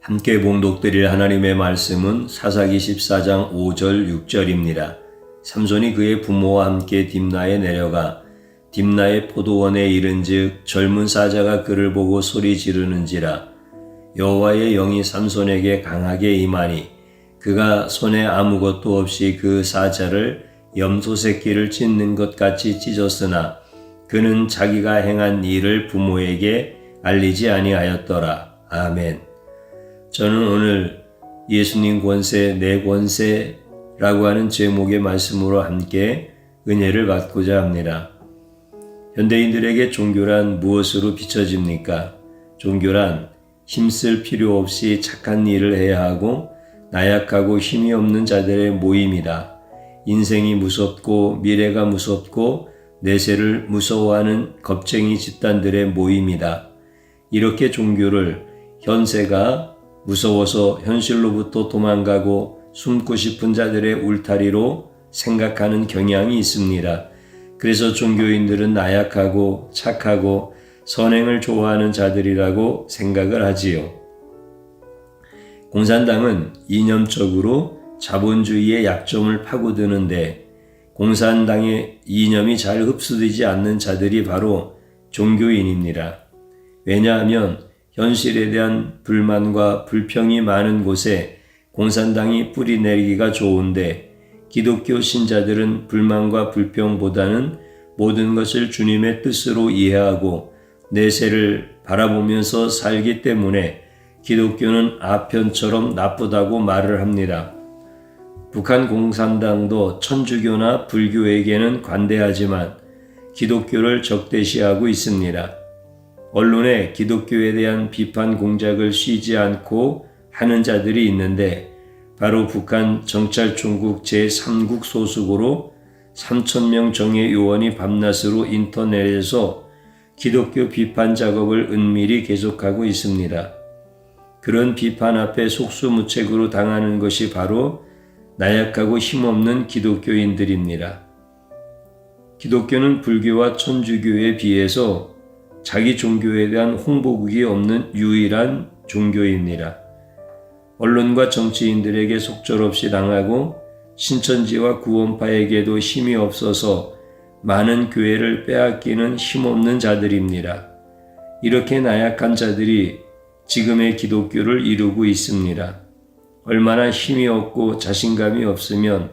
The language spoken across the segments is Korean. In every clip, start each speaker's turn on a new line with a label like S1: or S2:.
S1: 함께 봉독드릴 하나님의 말씀은 사사기 14장 5절 6절입니다. 삼손이 그의 부모와 함께 딥나에 내려가 딥나의 포도원에 이른즉 젊은 사자가 그를 보고 소리 지르는지라. 여호와의 영이 삼손에게 강하게 임하니 그가 손에 아무것도 없이 그 사자를 염소 새끼를 찢는 것 같이 찢었으나 그는 자기가 행한 일을 부모에게 알리지 아니하였더라. 아멘. 저는 오늘 예수님 권세 내 권세라고 하는 제목의 말씀으로 함께 은혜를 받고자 합니다. 현대인들에게 종교란 무엇으로 비춰집니까? 종교란 힘쓸 필요 없이 착한 일을 해야 하고 나약하고 힘이 없는 자들의 모임이다. 인생이 무섭고 미래가 무섭고 내세를 무서워하는 겁쟁이 집단들의 모임이다. 이렇게 종교를 현세가 무서워서 현실로부터 도망가고 숨고 싶은 자들의 울타리로 생각하는 경향이 있습니다. 그래서 종교인들은 나약하고 착하고 선행을 좋아하는 자들이라고 생각을 하지요. 공산당은 이념적으로 자본주의의 약점을 파고드는데 공산당의 이념이 잘 흡수되지 않는 자들이 바로 종교인입니다. 왜냐하면 현실에 대한 불만과 불평이 많은 곳에 공산당이 뿌리 내리기가 좋은데 기독교 신자들은 불만과 불평보다는 모든 것을 주님의 뜻으로 이해하고 내세를 바라보면서 살기 때문에 기독교는 아편처럼 나쁘다고 말을 합니다. 북한 공산당도 천주교나 불교에게는 관대하지만 기독교를 적대시하고 있습니다. 언론에 기독교에 대한 비판 공작을 쉬지 않고 하는 자들이 있는데 바로 북한 정찰총국 제3국 소속으로 3,000명 정예 요원이 밤낮으로 인터넷에서 기독교 비판 작업을 은밀히 계속하고 있습니다. 그런 비판 앞에 속수무책으로 당하는 것이 바로 나약하고 힘없는 기독교인들입니다. 기독교는 불교와 천주교에 비해서 자기 종교에 대한 홍보국이 없는 유일한 종교입니다. 언론과 정치인들에게 속절없이 당하고 신천지와 구원파에게도 힘이 없어서 많은 교회를 빼앗기는 힘없는 자들입니다. 이렇게 나약한 자들이 지금의 기독교를 이루고 있습니다. 얼마나 힘이 없고 자신감이 없으면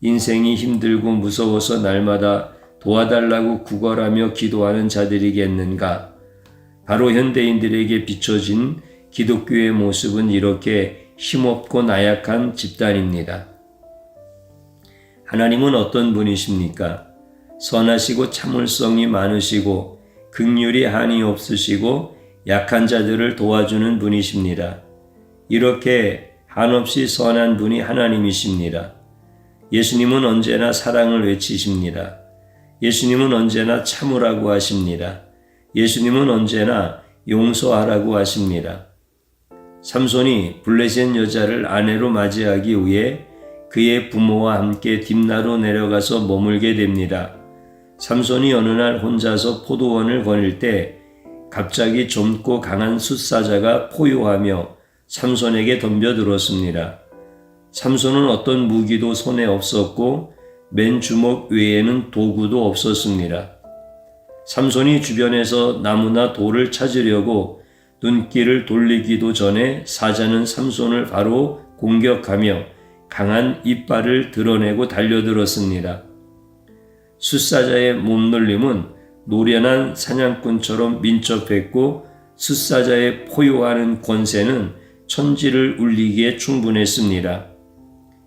S1: 인생이 힘들고 무서워서 날마다 도와달라고 구걸하며 기도하는 자들이겠는가? 바로 현대인들에게 비춰진 기독교의 모습은 이렇게 힘없고 나약한 집단입니다. 하나님은 어떤 분이십니까? 선하시고 참을성이 많으시고 긍휼이 한이 없으시고 약한 자들을 도와주는 분이십니다. 이렇게 한없이 선한 분이 하나님이십니다. 예수님은 언제나 사랑을 외치십니다. 예수님은 언제나 참으라고 하십니다. 예수님은 언제나 용서하라고 하십니다. 삼손이 블레셋 여자를 아내로 맞이하기 위해 그의 부모와 함께 딥나로 내려가서 머물게 됩니다. 삼손이 어느 날 혼자서 포도원을 거닐 때 갑자기 젊고 강한 숫사자가 포효하며 삼손에게 덤벼들었습니다. 삼손은 어떤 무기도 손에 없었고 맨 주먹 외에는 도구도 없었습니다. 삼손이 주변에서 나무나 돌을 찾으려고 눈길을 돌리기도 전에 사자는 삼손을 바로 공격하며 강한 이빨을 드러내고 달려들었습니다. 숫사자의 몸놀림은 노련한 사냥꾼처럼 민첩했고 숫사자의 포효하는 권세는 천지를 울리기에 충분했습니다.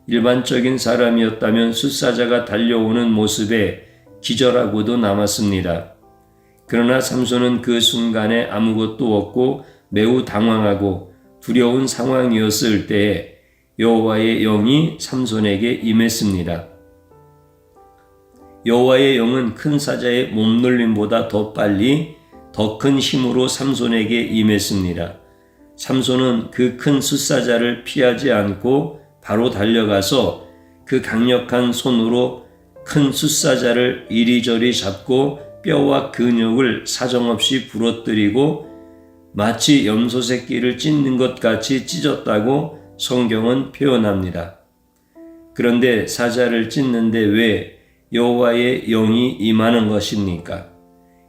S1: 일반적인 사람이었다면 숫사자가 달려오는 모습에 기절하고도 남았습니다. 그러나 삼손은 그 순간에 아무것도 없고 매우 당황하고 두려운 상황이었을 때에 여호와의 영이 삼손에게 임했습니다. 여호와의 영은 큰 사자의 몸놀림보다 더 빨리 더 큰 힘으로 삼손에게 임했습니다. 삼손은 그 큰 숫사자를 피하지 않고 바로 달려가서 그 강력한 손으로 큰 숫사자를 이리저리 잡고 뼈와 근육을 사정없이 부러뜨리고 마치 염소 새끼를 찢는 것 같이 찢었다고 성경은 표현합니다. 그런데 사자를 찢는데 왜 여호와의 영이 임하는 것입니까?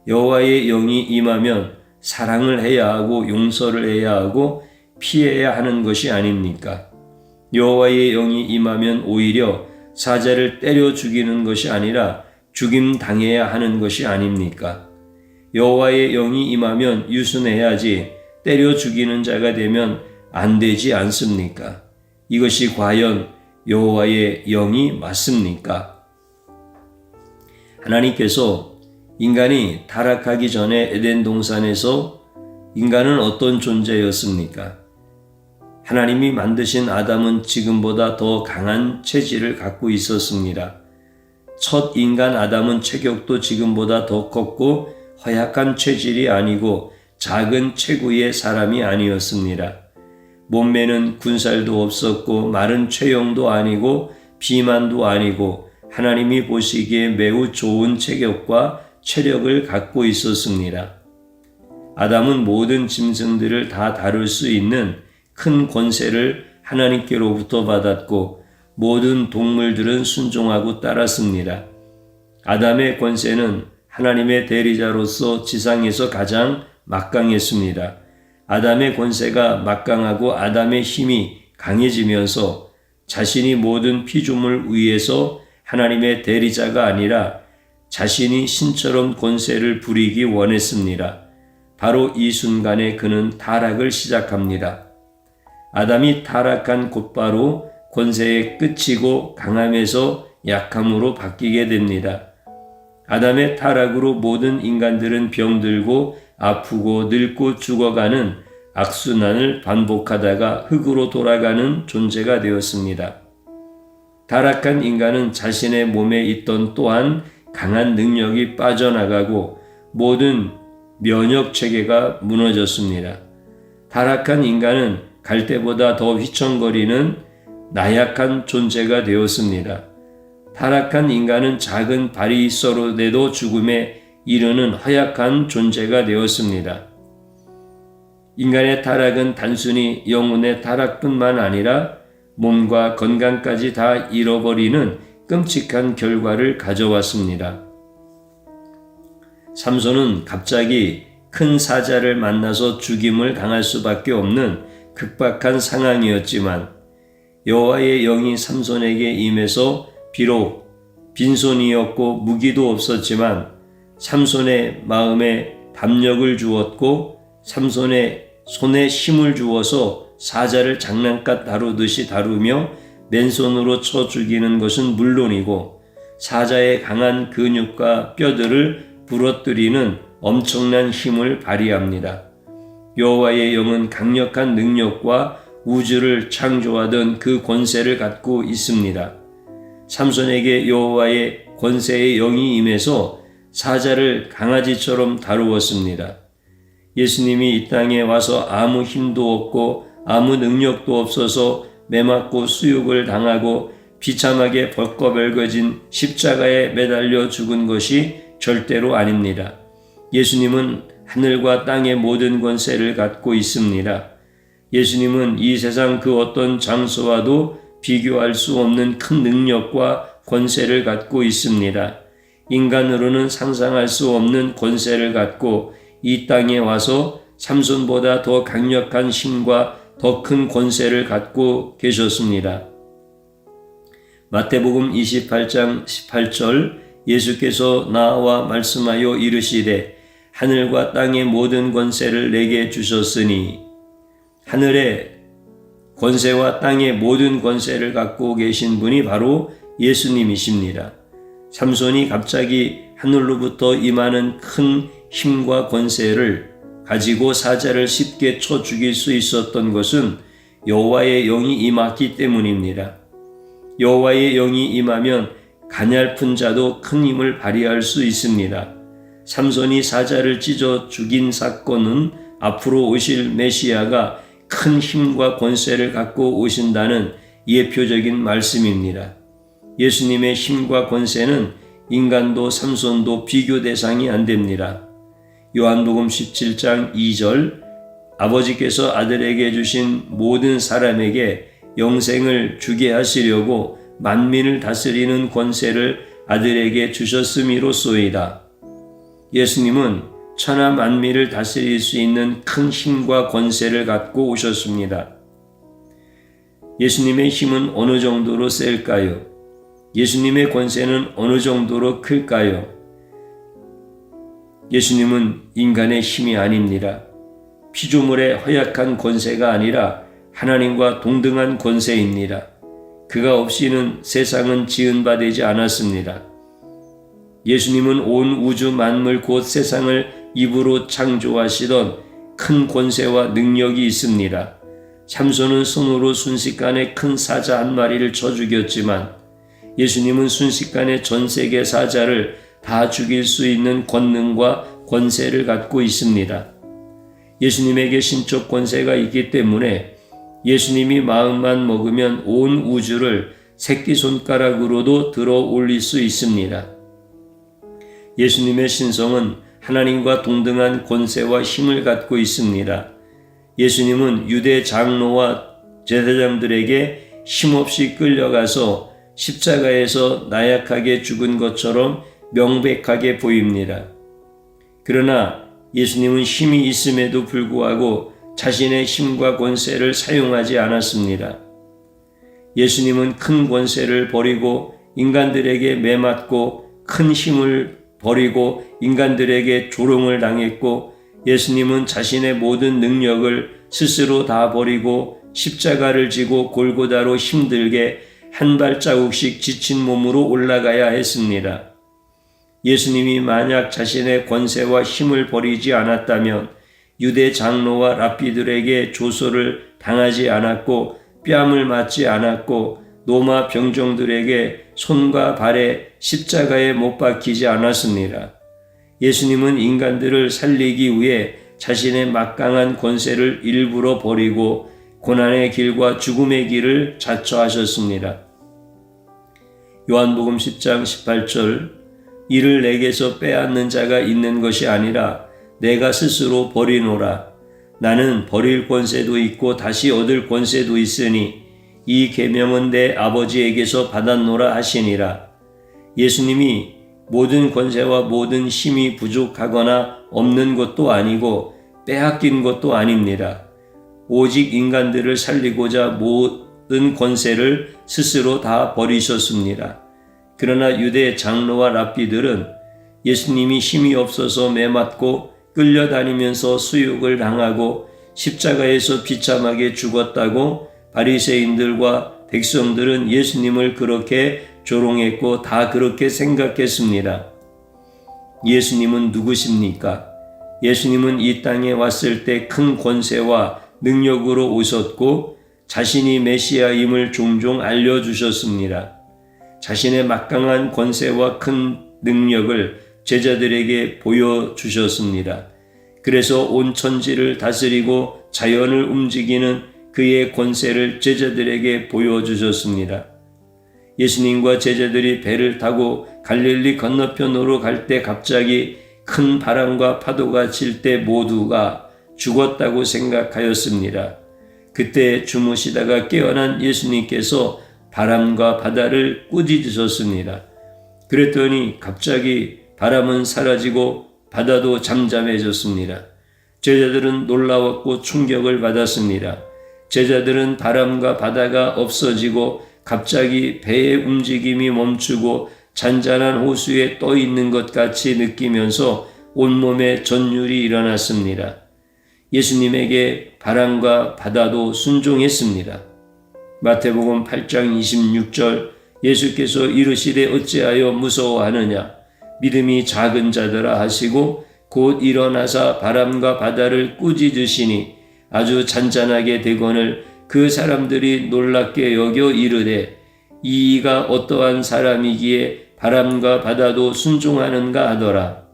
S1: 여호와의 영이 임하면 사랑을 해야 하고 용서를 해야 하고 피해야 하는 것이 아닙니까? 여호와의 영이 임하면 오히려 사자를 때려 죽이는 것이 아니라 죽임 당해야 하는 것이 아닙니까? 여호와의 영이 임하면 유순해야지 때려 죽이는 자가 되면 안 되지 않습니까? 이것이 과연 여호와의 영이 맞습니까? 하나님께서 인간이 타락하기 전에 에덴 동산에서 인간은 어떤 존재였습니까? 하나님이 만드신 아담은 지금보다 더 강한 체질을 갖고 있었습니다. 첫 인간 아담은 체격도 지금보다 더 컸고 허약한 체질이 아니고 작은 체구의 사람이 아니었습니다. 몸매는 군살도 없었고 마른 체형도 아니고 비만도 아니고 하나님이 보시기에 매우 좋은 체격과 체력을 갖고 있었습니다. 아담은 모든 짐승들을 다 다룰 수 있는 큰 권세를 하나님께로부터 받았고 모든 동물들은 순종하고 따랐습니다. 아담의 권세는 하나님의 대리자로서 지상에서 가장 막강했습니다. 아담의 권세가 막강하고 아담의 힘이 강해지면서 자신이 모든 피조물 위에서 하나님의 대리자가 아니라 자신이 신처럼 권세를 부리기 원했습니다. 바로 이 순간에 그는 타락을 시작합니다. 아담이 타락한 곧바로 권세의 끝이고 강함에서 약함으로 바뀌게 됩니다. 아담의 타락으로 모든 인간들은 병들고 아프고 늙고 죽어가는 악순환을 반복하다가 흙으로 돌아가는 존재가 되었습니다. 타락한 인간은 자신의 몸에 있던 또한 강한 능력이 빠져나가고 모든 면역 체계가 무너졌습니다. 타락한 인간은 갈대보다 더 휘청거리는 나약한 존재가 되었습니다. 타락한 인간은 작은 발이 있어도 죽음에 이르는 허약한 존재가 되었습니다. 인간의 타락은 단순히 영혼의 타락뿐만 아니라 몸과 건강까지 다 잃어버리는 끔찍한 결과를 가져왔습니다. 삼손은 갑자기 큰 사자를 만나서 죽임을 당할 수밖에 없는 급박한 상황이었지만 여호와의 영이 삼손에게 임해서 비록 빈손이었고 무기도 없었지만 삼손의 마음에 담력을 주었고 삼손의 손에 힘을 주어서 사자를 장난감 다루듯이 다루며 맨손으로 쳐 죽이는 것은 물론이고 사자의 강한 근육과 뼈들을 부러뜨리는 엄청난 힘을 발휘합니다. 여호와의 영은 강력한 능력과 우주를 창조하던 그 권세를 갖고 있습니다. 삼손에게 여호와의 권세의 영이 임해서 사자를 강아지처럼 다루었습니다. 예수님이 이 땅에 와서 아무 힘도 없고 아무 능력도 없어서 매맞고 수욕을 당하고 비참하게 벌거벗겨진 십자가에 매달려 죽은 것이 절대로 아닙니다. 예수님은 하늘과 땅의 모든 권세를 갖고 있습니다. 예수님은 이 세상 그 어떤 장소와도 비교할 수 없는 큰 능력과 권세를 갖고 있습니다. 인간으로는 상상할 수 없는 권세를 갖고 이 땅에 와서 삼손보다 더 강력한 힘과 더 큰 권세를 갖고 계셨습니다. 마태복음 28장 18절 예수께서 나와 말씀하여 이르시되 하늘과 땅의 모든 권세를 내게 주셨으니 하늘의 권세와 땅의 모든 권세를 갖고 계신 분이 바로 예수님이십니다. 삼손이 갑자기 하늘로부터 임하는 큰 힘과 권세를 가지고 사자를 쉽게 쳐 죽일 수 있었던 것은 여호와의 영이 임했기 때문입니다. 여호와의 영이 임하면 가냘픈 자도 큰 힘을 발휘할 수 있습니다. 삼손이 사자를 찢어 죽인 사건은 앞으로 오실 메시아가 큰 힘과 권세를 갖고 오신다는 예표적인 말씀입니다. 예수님의 힘과 권세는 인간도 삼손도 비교 대상이 안 됩니다. 요한복음 17장 2절 아버지께서 아들에게 주신 모든 사람에게 영생을 주게 하시려고 만민을 다스리는 권세를 아들에게 주셨음이로소이다. 예수님은 천하 만민을 다스릴 수 있는 큰 힘과 권세를 갖고 오셨습니다. 예수님의 힘은 어느 정도로 셀까요? 예수님의 권세는 어느 정도로 클까요? 예수님은 인간의 힘이 아닙니다. 피조물의 허약한 권세가 아니라 하나님과 동등한 권세입니다. 그가 없이는 세상은 지은 바 되지 않았습니다. 예수님은 온 우주 만물 곧 세상을 입으로 창조하시던 큰 권세와 능력이 있습니다. 삼손은 손으로 순식간에 큰 사자 한 마리를 쳐 죽였지만 예수님은 순식간에 전 세계 사자를 다 죽일 수 있는 권능과 권세를 갖고 있습니다. 예수님에게 신적 권세가 있기 때문에 예수님이 마음만 먹으면 온 우주를 새끼손가락으로도 들어 올릴 수 있습니다. 예수님의 신성은 하나님과 동등한 권세와 힘을 갖고 있습니다. 예수님은 유대 장로와 제사장들에게 힘없이 끌려가서 십자가에서 나약하게 죽은 것처럼 명백하게 보입니다. 그러나 예수님은 힘이 있음에도 불구하고 자신의 힘과 권세를 사용하지 않았습니다. 예수님은 큰 권세를 버리고 인간들에게 매맞고 큰 힘을 버리고 인간들에게 조롱을 당했고 예수님은 자신의 모든 능력을 스스로 다 버리고 십자가를 지고 골고다로 힘들게 한 발자국씩 지친 몸으로 올라가야 했습니다. 예수님이 만약 자신의 권세와 힘을 버리지 않았다면 유대 장로와 랍비들에게 조소를 당하지 않았고 뺨을 맞지 않았고 로마 병정들에게 손과 발에 십자가에 못 박히지 않았습니다. 예수님은 인간들을 살리기 위해 자신의 막강한 권세를 일부러 버리고 고난의 길과 죽음의 길을 자처하셨습니다. 요한복음 10장 18절 이를 내게서 빼앗는 자가 있는 것이 아니라 내가 스스로 버리노라. 나는 버릴 권세도 있고 다시 얻을 권세도 있으니 이 계명은 내 아버지에게서 받았노라 하시니라. 예수님이 모든 권세와 모든 힘이 부족하거나 없는 것도 아니고 빼앗긴 것도 아닙니다. 오직 인간들을 살리고자 모든 권세를 스스로 다 버리셨습니다. 그러나 유대 장로와 랍비들은 예수님이 힘이 없어서 매맞고 끌려다니면서 수욕을 당하고 십자가에서 비참하게 죽었다고 바리새인들과 백성들은 예수님을 그렇게 조롱했고 다 그렇게 생각했습니다. 예수님은 누구십니까? 예수님은 이 땅에 왔을 때 큰 권세와 능력으로 오셨고 자신이 메시아임을 종종 알려주셨습니다. 자신의 막강한 권세와 큰 능력을 제자들에게 보여주셨습니다. 그래서 온 천지를 다스리고 자연을 움직이는 그의 권세를 제자들에게 보여주셨습니다. 예수님과 제자들이 배를 타고 갈릴리 건너편으로 갈 때 갑자기 큰 바람과 파도가 칠 때 모두가 죽었다고 생각하였습니다. 그때 주무시다가 깨어난 예수님께서 바람과 바다를 꾸짖으셨습니다. 그랬더니 갑자기 바람은 사라지고 바다도 잠잠해졌습니다. 제자들은 놀라웠고 충격을 받았습니다. 제자들은 바람과 바다가 없어지고 갑자기 배의 움직임이 멈추고 잔잔한 호수에 떠 있는 것 같이 느끼면서 온몸에 전율이 일어났습니다. 예수님에게 바람과 바다도 순종했습니다. 마태복음 8장 26절 예수께서 이르시되 어찌하여 무서워하느냐 믿음이 작은 자들아 하시고 곧 일어나사 바람과 바다를 꾸짖으시니 아주 잔잔하게 되거늘 그 사람들이 놀랍게 여겨 이르되 이가 어떠한 사람이기에 바람과 바다도 순종하는가 하더라.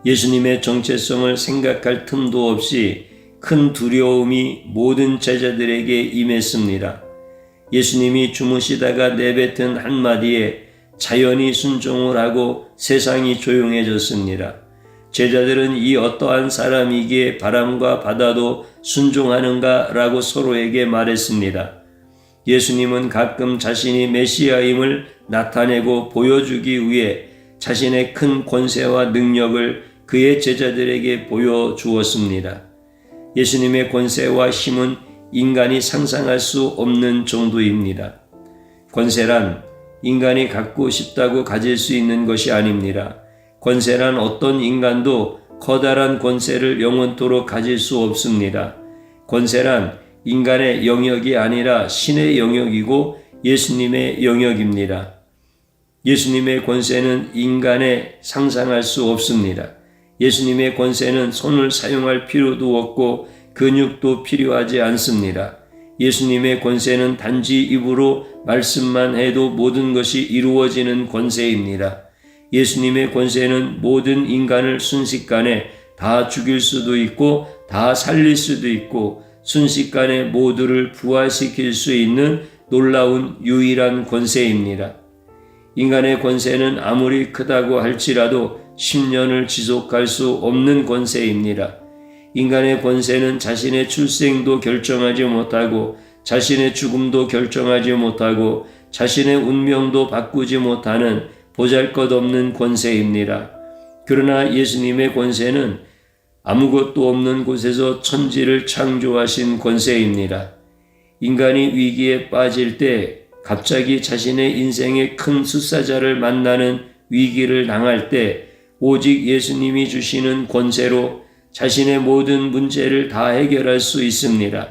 S1: 예수님의 정체성을 생각할 틈도 없이 큰 두려움이 모든 제자들에게 임했습니다. 예수님이 주무시다가 내뱉은 한마디에 자연이 순종을 하고 세상이 조용해졌습니다. 제자들은 이 어떠한 사람이기에 바람과 바다도 순종하는가 라고 서로에게 말했습니다. 예수님은 가끔 자신이 메시아임을 나타내고 보여주기 위해 자신의 큰 권세와 능력을 그의 제자들에게 보여주었습니다. 예수님의 권세와 힘은 인간이 상상할 수 없는 정도입니다. 권세란 인간이 갖고 싶다고 가질 수 있는 것이 아닙니다. 권세란 어떤 인간도 커다란 권세를 영원토록 가질 수 없습니다. 권세란 인간의 영역이 아니라 신의 영역이고 예수님의 영역입니다. 예수님의 권세는 인간의 상상할 수 없습니다. 예수님의 권세는 손을 사용할 필요도 없고 근육도 필요하지 않습니다. 예수님의 권세는 단지 입으로 말씀만 해도 모든 것이 이루어지는 권세입니다. 예수님의 권세는 모든 인간을 순식간에 다 죽일 수도 있고 다 살릴 수도 있고 순식간에 모두를 부활시킬 수 있는 놀라운 유일한 권세입니다. 인간의 권세는 아무리 크다고 할지라도 10년을 지속할 수 없는 권세입니다. 인간의 권세는 자신의 출생도 결정하지 못하고 자신의 죽음도 결정하지 못하고 자신의 운명도 바꾸지 못하는 보잘것없는 권세입니다. 그러나 예수님의 권세는 아무것도 없는 곳에서 천지를 창조하신 권세입니다. 인간이 위기에 빠질 때 갑자기 자신의 인생의 큰 숫사자를 만나는 위기를 당할 때 오직 예수님이 주시는 권세로 자신의 모든 문제를 다 해결할 수 있습니다.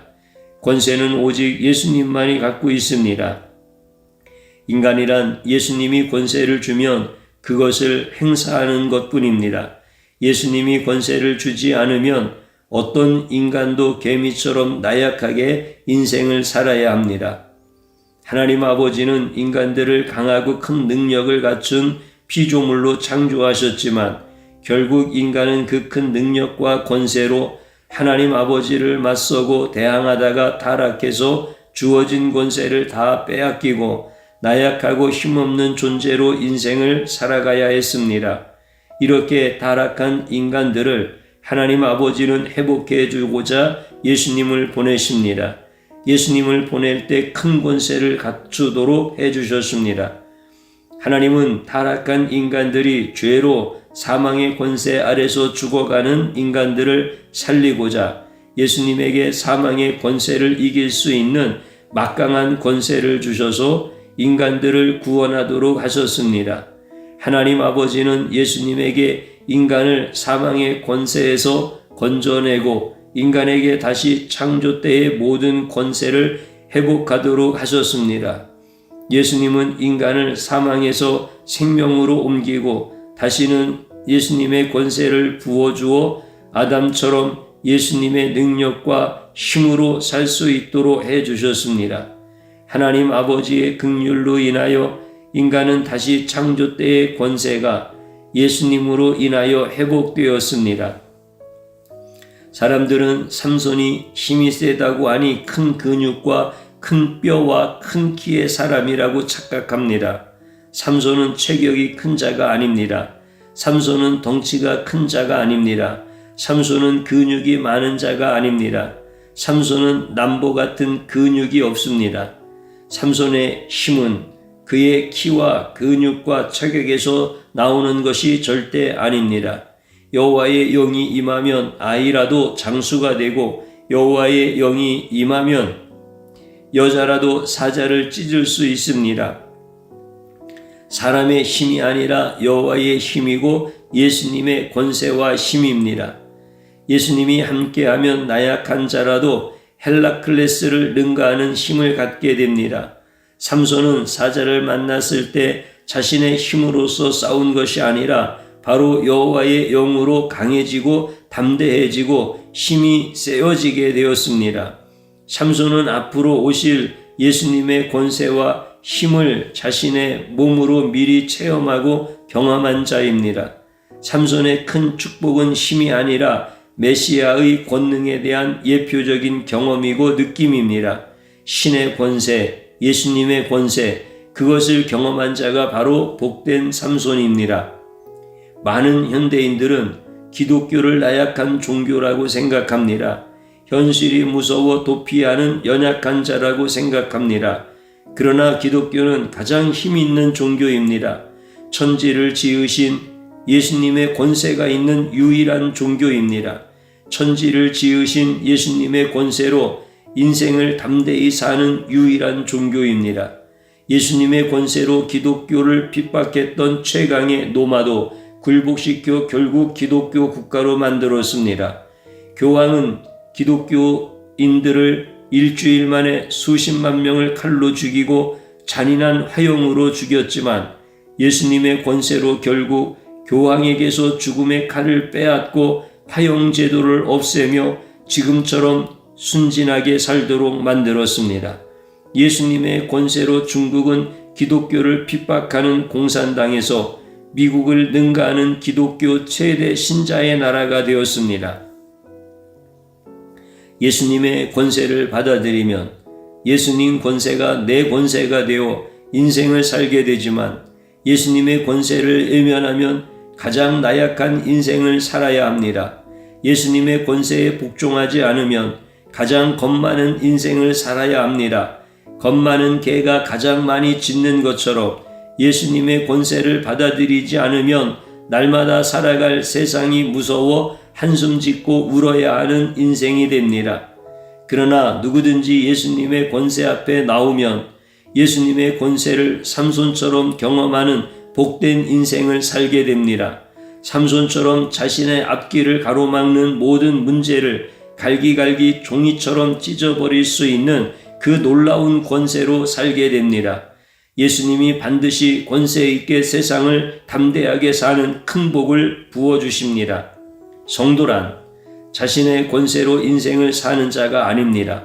S1: 권세는 오직 예수님만이 갖고 있습니다. 인간이란 예수님이 권세를 주면 그것을 행사하는 것뿐입니다. 예수님이 권세를 주지 않으면 어떤 인간도 개미처럼 나약하게 인생을 살아야 합니다. 하나님 아버지는 인간들을 강하고 큰 능력을 갖춘 피조물로 창조하셨지만 결국 인간은 그 큰 능력과 권세로 하나님 아버지를 맞서고 대항하다가 타락해서 주어진 권세를 다 빼앗기고 나약하고 힘없는 존재로 인생을 살아가야 했습니다. 이렇게 타락한 인간들을 하나님 아버지는 회복해 주고자 예수님을 보내십니다. 예수님을 보낼 때 큰 권세를 갖추도록 해주셨습니다. 하나님은 타락한 인간들이 죄로 사망의 권세 아래서 죽어가는 인간들을 살리고자 예수님에게 사망의 권세를 이길 수 있는 막강한 권세를 주셔서 인간들을 구원하도록 하셨습니다. 하나님 아버지는 예수님에게 인간을 사망의 권세에서 건져내고 인간에게 다시 창조 때의 모든 권세를 회복하도록 하셨습니다. 예수님은 인간을 사망에서 생명으로 옮기고 다시는 예수님의 권세를 부어주어 아담처럼 예수님의 능력과 힘으로 살 수 있도록 해주셨습니다. 하나님 아버지의 긍휼로 인하여 인간은 다시 창조 때의 권세가 예수님으로 인하여 회복되었습니다. 사람들은 삼손이 힘이 세다고 하니 큰 근육과 큰 뼈와 큰 키의 사람이라고 착각합니다. 삼손은 체격이 큰 자가 아닙니다. 삼손은 덩치가 큰 자가 아닙니다. 삼손은 근육이 많은 자가 아닙니다. 삼손은 남보 같은 근육이 없습니다. 삼손의 힘은 그의 키와 근육과 체격에서 나오는 것이 절대 아닙니다. 여호와의 영이 임하면 아이라도 장수가 되고 여호와의 영이 임하면 여자라도 사자를 찢을 수 있습니다. 사람의 힘이 아니라 여호와의 힘이고 예수님의 권세와 힘입니다. 예수님이 함께하면 나약한 자라도 헬라클레스를 능가하는 힘을 갖게 됩니다. 삼손은 사자를 만났을 때 자신의 힘으로서 싸운 것이 아니라 바로 여호와의 영으로 강해지고 담대해지고 힘이 세워지게 되었습니다. 삼손은 앞으로 오실 예수님의 권세와 힘을 자신의 몸으로 미리 체험하고 경험한 자입니다. 삼손의 큰 축복은 힘이 아니라 메시아의 권능에 대한 예표적인 경험이고 느낌입니다. 신의 권세, 예수님의 권세, 그것을 경험한 자가 바로 복된 삼손입니다. 많은 현대인들은 기독교를 나약한 종교라고 생각합니다. 현실이 무서워 도피하는 연약한 자라고 생각합니다. 그러나 기독교는 가장 힘 있는 종교입니다. 천지를 지으신 예수님의 권세가 있는 유일한 종교입니다. 천지를 지으신 예수님의 권세로 인생을 담대히 사는 유일한 종교입니다. 예수님의 권세로 기독교를 핍박했던 최강의 노마도 굴복시켜 결국 기독교 국가로 만들었습니다. 교황은 기독교인들을 일주일 만에 수십만 명을 칼로 죽이고 잔인한 화형으로 죽였지만 예수님의 권세로 결국 교황에게서 죽음의 칼을 빼앗고 화형 제도를 없애며 지금처럼 순진하게 살도록 만들었습니다. 예수님의 권세로 중국은 기독교를 핍박하는 공산당에서 미국을 능가하는 기독교 최대 신자의 나라가 되었습니다. 예수님의 권세를 받아들이면 예수님 권세가 내 권세가 되어 인생을 살게 되지만 예수님의 권세를 외면하면 가장 나약한 인생을 살아야 합니다. 예수님의 권세에 복종하지 않으면 가장 겁 많은 인생을 살아야 합니다. 겁 많은 개가 가장 많이 짖는 것처럼 예수님의 권세를 받아들이지 않으면 날마다 살아갈 세상이 무서워 한숨 짓고 울어야 하는 인생이 됩니다. 그러나 누구든지 예수님의 권세 앞에 나오면 예수님의 권세를 삼손처럼 경험하는 복된 인생을 살게 됩니다. 삼손처럼 자신의 앞길을 가로막는 모든 문제를 갈기갈기 종이처럼 찢어버릴 수 있는 그 놀라운 권세로 살게 됩니다. 예수님이 반드시 권세 있게 세상을 담대하게 사는 큰 복을 부어주십니다. 성도란 자신의 권세로 인생을 사는 자가 아닙니다.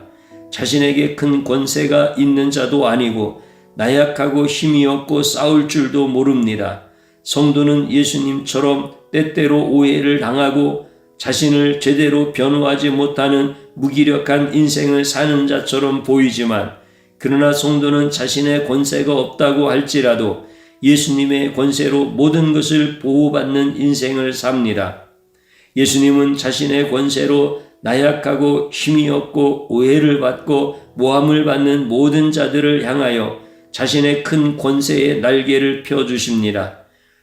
S1: 자신에게 큰 권세가 있는 자도 아니고 나약하고 힘이 없고 싸울 줄도 모릅니다. 성도는 예수님처럼 때때로 오해를 당하고 자신을 제대로 변호하지 못하는 무기력한 인생을 사는 자처럼 보이지만 그러나 성도는 자신의 권세가 없다고 할지라도 예수님의 권세로 모든 것을 보호받는 인생을 삽니다. 예수님은 자신의 권세로 나약하고 힘이 없고 오해를 받고 모함을 받는 모든 자들을 향하여 자신의 큰 권세의 날개를 펴주십니다.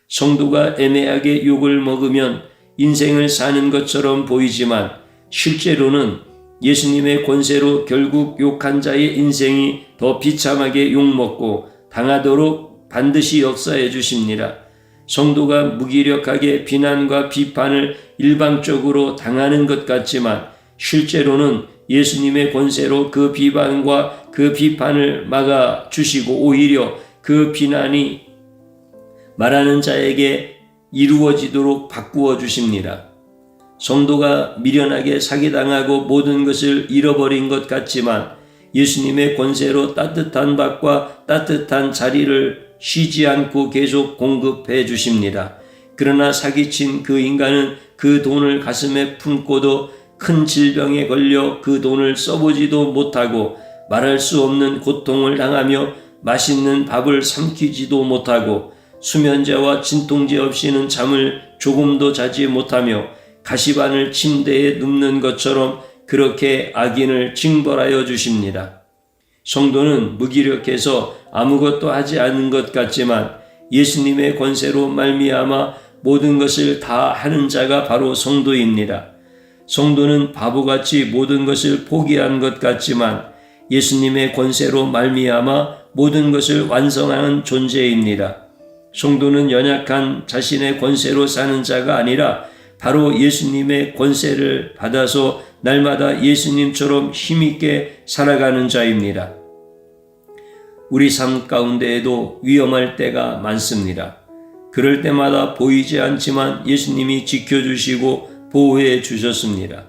S1: 성도가 애매하게 욕을 먹으면 인생을 사는 것처럼 보이지만 실제로는 예수님의 권세로 결국 욕한 자의 인생이 더 비참하게 욕먹고 당하도록 반드시 역사해 주십니다. 성도가 무기력하게 비난과 비판을 일방적으로 당하는 것 같지만 실제로는 예수님의 권세로 그 비방과 그 비판을 막아주시고 오히려 그 비난이 말하는 자에게 이루어지도록 바꾸어 주십니다. 성도가 미련하게 사기당하고 모든 것을 잃어버린 것 같지만 예수님의 권세로 따뜻한 밥과 따뜻한 자리를 쉬지 않고 계속 공급해 주십니다. 그러나 사기친 그 인간은 그 돈을 가슴에 품고도 큰 질병에 걸려 그 돈을 써보지도 못하고 말할 수 없는 고통을 당하며 맛있는 밥을 삼키지도 못하고 수면제와 진통제 없이는 잠을 조금도 자지 못하며 가시반을 침대에 눕는 것처럼 그렇게 악인을 징벌하여 주십니다. 성도는 무기력해서 아무것도 하지 않은 것 같지만 예수님의 권세로 말미암아 모든 것을 다 하는 자가 바로 성도입니다. 성도는 바보같이 모든 것을 포기한 것 같지만 예수님의 권세로 말미암아 모든 것을 완성하는 존재입니다. 성도는 연약한 자신의 권세로 사는 자가 아니라 바로 예수님의 권세를 받아서 날마다 예수님처럼 힘있게 살아가는 자입니다. 우리 삶 가운데에도 위험할 때가 많습니다. 그럴 때마다 보이지 않지만 예수님이 지켜주시고 보호해 주셨습니다.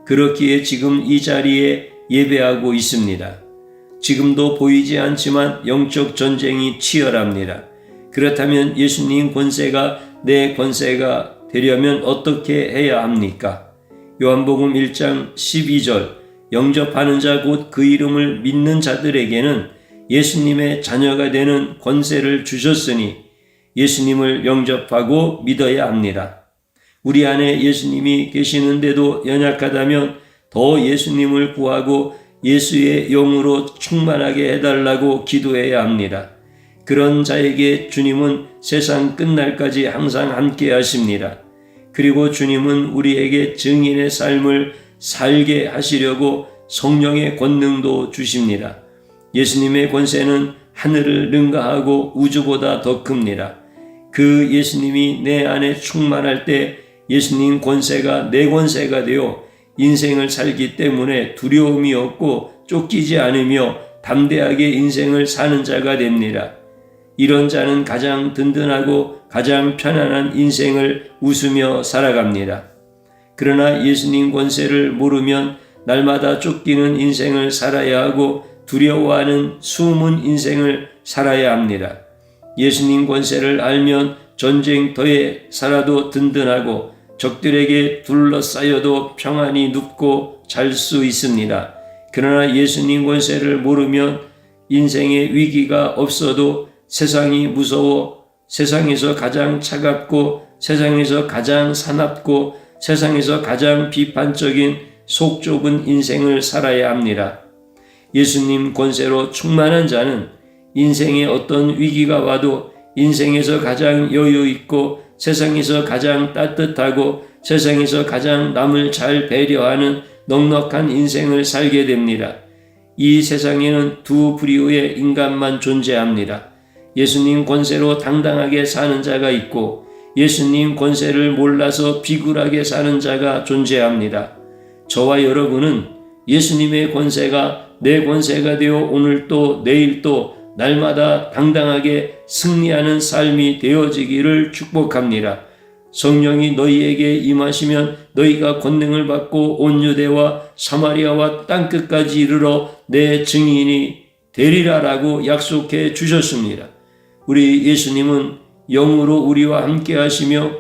S1: 그렇기에 지금 이 자리에 예배하고 있습니다. 지금도 보이지 않지만 영적 전쟁이 치열합니다. 그렇다면 예수님 권세가 내 권세가 되려면 어떻게 해야 합니까? 요한복음 1장 12절 영접하는 자 곧 그 이름을 믿는 자들에게는 예수님의 자녀가 되는 권세를 주셨으니 예수님을 영접하고 믿어야 합니다. 우리 안에 예수님이 계시는데도 연약하다면 더 예수님을 구하고 예수의 영으로 충만하게 해달라고 기도해야 합니다. 그런 자에게 주님은 세상 끝날까지 항상 함께 하십니다. 그리고 주님은 우리에게 증인의 삶을 살게 하시려고 성령의 권능도 주십니다. 예수님의 권세는 하늘을 능가하고 우주보다 더 큽니다. 그 예수님이 내 안에 충만할 때 예수님 권세가 내 권세가 되어 인생을 살기 때문에 두려움이 없고 쫓기지 않으며 담대하게 인생을 사는 자가 됩니다. 이런 자는 가장 든든하고 가장 편안한 인생을 웃으며 살아갑니다. 그러나 예수님 권세를 모르면 날마다 쫓기는 인생을 살아야 하고 두려워하는 숨은 인생을 살아야 합니다. 예수님 권세를 알면 전쟁터에 살아도 든든하고 적들에게 둘러싸여도 평안히 눕고 잘 수 있습니다. 그러나 예수님 권세를 모르면 인생의 위기가 없어도 세상이 무서워 세상에서 가장 차갑고 세상에서 가장 사납고 세상에서 가장 비판적인 속 좁은 인생을 살아야 합니다. 예수님 권세로 충만한 자는 인생에 어떤 위기가 와도 인생에서 가장 여유 있고 세상에서 가장 따뜻하고 세상에서 가장 남을 잘 배려하는 넉넉한 인생을 살게 됩니다. 이 세상에는 두 부류의 인간만 존재합니다. 예수님 권세로 당당하게 사는 자가 있고 예수님 권세를 몰라서 비굴하게 사는 자가 존재합니다. 저와 여러분은 예수님의 권세가 내 권세가 되어 오늘도 내일도 날마다 당당하게 승리하는 삶이 되어지기를 축복합니다. 성령이 너희에게 임하시면 너희가 권능을 받고 온 유대와 사마리아와 땅끝까지 이르러 내 증인이 되리라라고 약속해 주셨습니다. 우리 예수님은 영으로 우리와 함께 하시며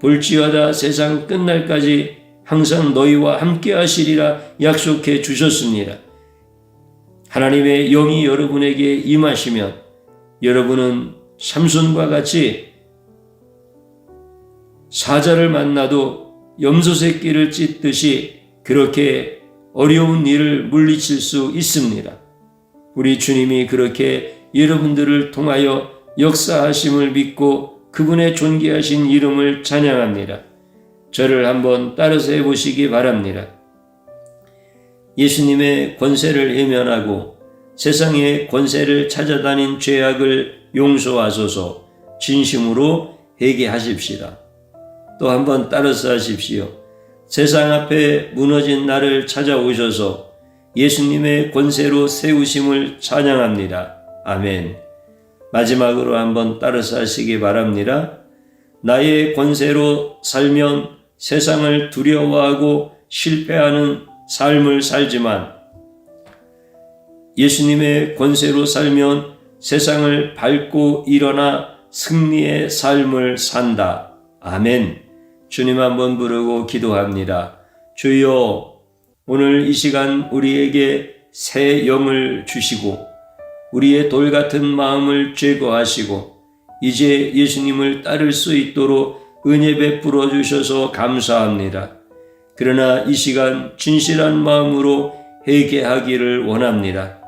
S1: 볼지어다 세상 끝날까지 항상 너희와 함께 하시리라 약속해 주셨습니다. 하나님의 영이 여러분에게 임하시면 여러분은 삼손과 같이 사자를 만나도 염소 새끼를 찢듯이 그렇게 어려운 일을 물리칠 수 있습니다. 우리 주님이 그렇게 여러분들을 통하여 역사하심을 믿고 그분의 존귀하신 이름을 찬양합니다. 저를 한번 따라서 해보시기 바랍니다. 예수님의 권세를 외면하고 세상의 권세를 찾아다닌 죄악을 용서하소서. 진심으로 회개하십시다. 또 한번 따라서 하십시오. 세상 앞에 무너진 나를 찾아오셔서 예수님의 권세로 세우심을 찬양합니다. 아멘. 마지막으로 한번 따라서 하시기 바랍니다. 나의 권세로 살면 세상을 두려워하고 실패하는 삶을 살지만 예수님의 권세로 살면 세상을 밟고 일어나 승리의 삶을 산다. 아멘. 주님 한번 부르고 기도합니다. 주여, 오늘 이 시간 우리에게 새 영을 주시고 우리의 돌 같은 마음을 제거하시고 이제 예수님을 따를 수 있도록 은혜 베풀어 주셔서 감사합니다. 그러나 이 시간 진실한 마음으로 회개하기를 원합니다.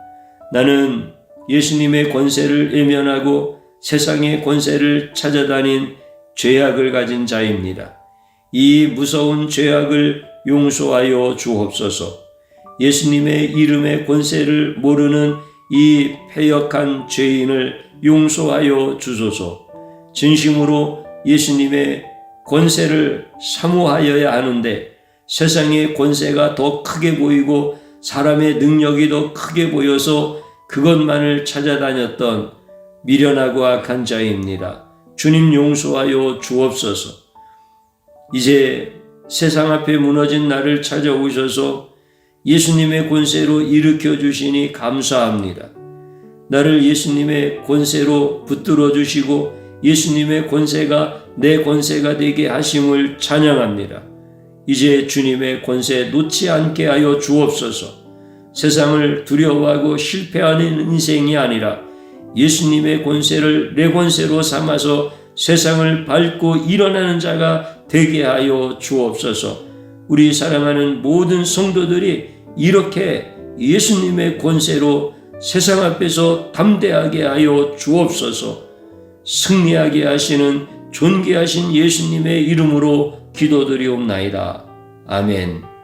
S1: 나는 예수님의 권세를 외면하고 세상의 권세를 찾아다닌 죄악을 가진 자입니다. 이 무서운 죄악을 용서하여 주옵소서. 예수님의 이름의 권세를 모르는 이 패역한 죄인을 용서하여 주소서. 진심으로 예수님의 권세를 사모하여야 하는데 세상의 권세가 더 크게 보이고 사람의 능력이 더 크게 보여서 그것만을 찾아다녔던 미련하고 악한 자입니다. 주님 용서하여 주옵소서. 이제 세상 앞에 무너진 나를 찾아오셔서 예수님의 권세로 일으켜 주시니 감사합니다. 나를 예수님의 권세로 붙들어 주시고 예수님의 권세가 내 권세가 되게 하심을 찬양합니다. 이제 주님의 권세 놓지 않게 하여 주옵소서. 세상을 두려워하고 실패하는 인생이 아니라 예수님의 권세를 내 권세로 삼아서 세상을 밟고 일어나는 자가 되게 하여 주옵소서. 우리 사랑하는 모든 성도들이 이렇게 예수님의 권세로 세상 앞에서 담대하게 하여 주옵소서. 승리하게 하시는 존귀하신 예수님의 이름으로 기도드리옵나이다. 아멘.